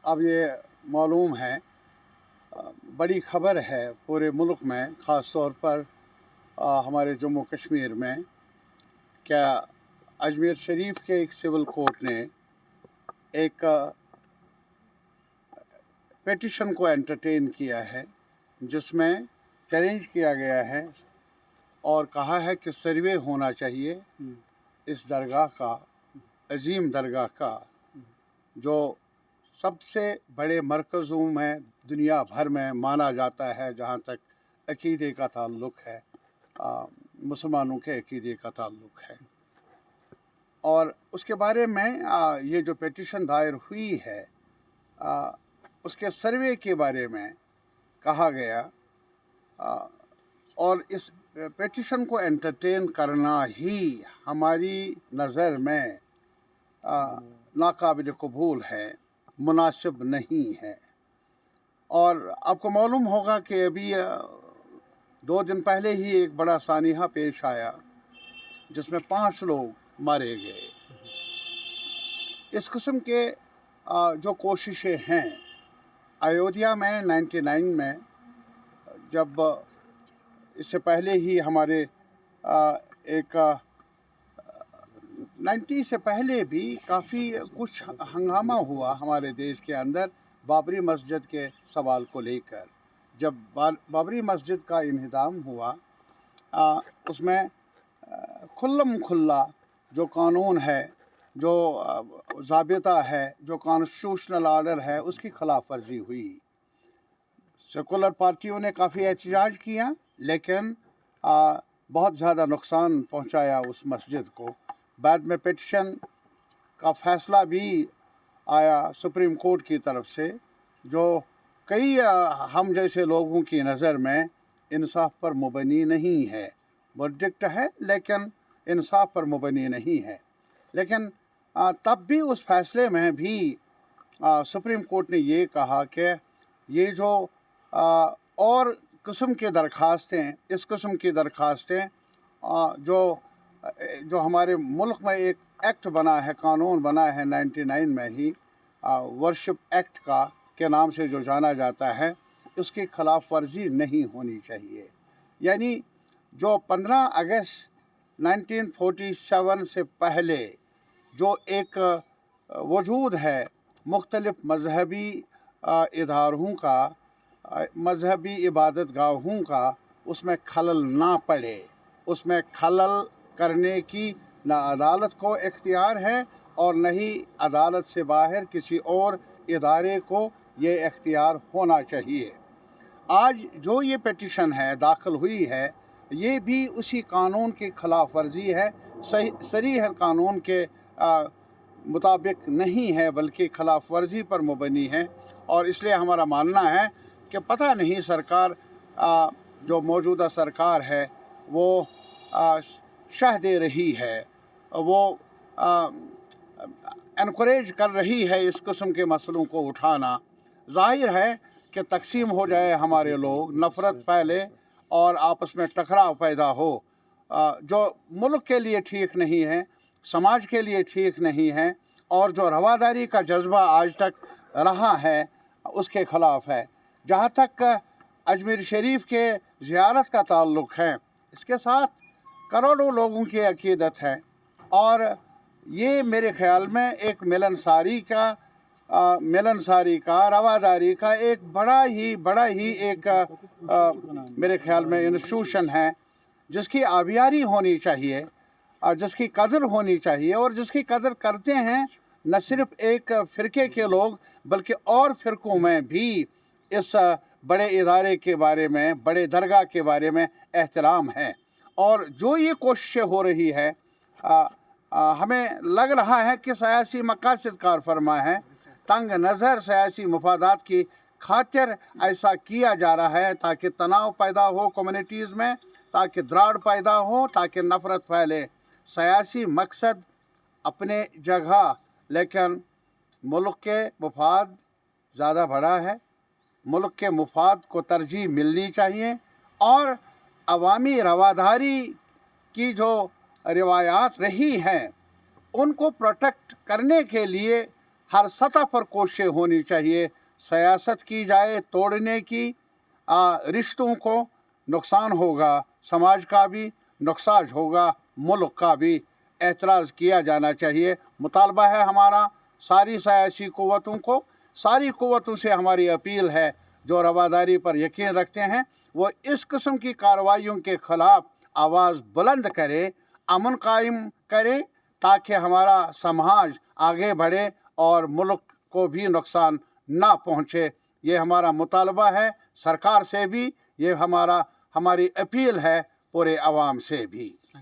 अब ये मालूम है, बड़ी ख़बर है पूरे मुल्क में, ख़ास तौर पर हमारे जम्मू कश्मीर में, क्या अजमेर शरीफ के एक सिविल कोर्ट ने एक पेटिशन को एंटरटेन किया है, जिसमें चैलेंज किया गया है और कहा है कि सर्वे होना चाहिए इस दरगाह का, अजीम दरगाह का, जो सबसे बड़े मरकज़ों में दुनिया भर में माना जाता है जहाँ तक अक़ीदे का ताल्लुक़ है, मुसलमानों के अक़ीदे का ताल्लुक़ है। और उसके बारे में ये जो पेटिशन दायर हुई है, उसके सर्वे के बारे में कहा गया, और इस पेटिशन को एंटरटेन करना ही हमारी नज़र में नाकाबिल कबूल है, मुनासिब नहीं है। और आपको मालूम होगा कि अभी 2 दिन पहले ही एक बड़ा सानिहा पेश आया जिसमें 5 लोग मारे गए। इस किस्म के जो कोशिशें हैं, अयोध्या में 99 में, जब इससे पहले ही हमारे 90 से पहले भी काफ़ी कुछ हंगामा हुआ हमारे देश के अंदर बाबरी मस्जिद के सवाल को लेकर। जब बाबरी मस्जिद का इन्हिदाम हुआ, उसमें खुल्लम खुल्ला जो कानून है, जो ज़ाबिता है, जो कॉन्स्टिट्यूशनल ऑर्डर है, उसकी खिलाफ वर्जी हुई। सेकुलर पार्टियों ने काफ़ी एहतजाज किया, लेकिन बहुत ज़्यादा नुकसान पहुंचाया उस मस्जिद को। बाद में पिटीशन का फ़ैसला भी आया सुप्रीम कोर्ट की तरफ से, जो कई हम जैसे लोगों की नज़र में इंसाफ पर मुबनी नहीं है। वर्डिक्ट है, लेकिन इंसाफ पर मुबनी नहीं है। लेकिन तब भी उस फैसले में भी सुप्रीम कोर्ट ने ये कहा कि ये जो और किस्म की दरख्वास्तें, इस किस्म की दरख्वास्तें जो हमारे मुल्क में एक एक्ट बना है, कानून बना है 99 में ही, वर्शिप एक्ट के नाम से जो जाना जाता है, उसकी खिलाफ वर्जी नहीं होनी चाहिए। यानी जो 15 अगस्त 1947 से पहले जो एक वजूद है मुख्तलिफ मजहबी इदारों का, मजहबी इबादत गाहों का, उसमें खलल ना पड़े, उसमें खलल करने की न अदालत को इख्तियार है और न ही अदालत से बाहर किसी और इदारे को ये इख्तियार होना चाहिए। आज जो ये पिटीशन है दाखिल हुई है, ये भी उसी कानून की खिलाफ वर्जी है, सरीह कानून के मुताबिक नहीं है, बल्कि खिलाफ वर्जी पर मुबनी है। और इसलिए हमारा मानना है कि पता नहीं सरकार, जो मौजूदा सरकार है, वो शह दे रही है, वो इनकरेज कर रही है इस किस्म के मसलों को उठाना। जाहिर है कि तकसीम हो जाए हमारे लोग, नफ़रत फैले और आपस में टकराव पैदा हो, जो मुल्क के लिए ठीक नहीं है, समाज के लिए ठीक नहीं है, और जो रवादारी का जज्बा आज तक रहा है उसके ख़िलाफ़ है। जहाँ तक अजमेर शरीफ के ज़ियारत का ताल्लुक़ है, इसके साथ करोड़ों लोगों की अक़ीदत है, और ये मेरे ख़्याल में एक मिलनसारी का रवादारी का एक बड़ा ही एक मेरे ख़्याल में इंस्टीट्यूशन है, जिसकी आबियारी होनी चाहिए, जिसकी कदर होनी चाहिए, और जिसकी कदर करते हैं न सिर्फ एक फ़िरके के लोग, बल्कि और फ़िरकों में भी इस बड़े इदारे के बारे में, बड़े दरगाह के बारे में एहतराम है। और जो ये कोशिशें हो रही है, हमें लग रहा है कि सियासी मकासद कार फरमा है, तंग नज़र सियासी मफादात की खातिर ऐसा किया जा रहा है, ताकि तनाव पैदा हो कम्युनिटीज़ में, ताकि दराड़ पैदा हो, ताकि नफ़रत फैले। सियासी मकसद अपने जगह, लेकिन मुल्क के मफाद ज़्यादा बड़ा है। मुल्क के मफाद को तरजीह मिलनी चाहिए, और अवामी रवादारी की जो रिवायात रही हैं उनको प्रोटेक्ट करने के लिए हर सतह पर कोशिशें होनी चाहिए, सियासत की जाए तोड़ने की, रिश्तों को नुकसान होगा, समाज का भी नुकसान होगा, मुल्क का भी। एतराज़ किया जाना चाहिए। मुतालबा है हमारा सारी सियासी क़ुव्वतों को, सारी क़ुव्वतों से हमारी अपील है जो रवादारी पर यकीन रखते हैं वो इस किस्म की कार्रवाइयों के ख़िलाफ़ आवाज़ बुलंद करें, अमन कायम करें, ताकि हमारा समाज आगे बढ़े और मुल्क को भी नुकसान ना पहुँचे। ये हमारा मुतालबा है सरकार से भी, ये हमारी अपील है पूरे अवाम से भी।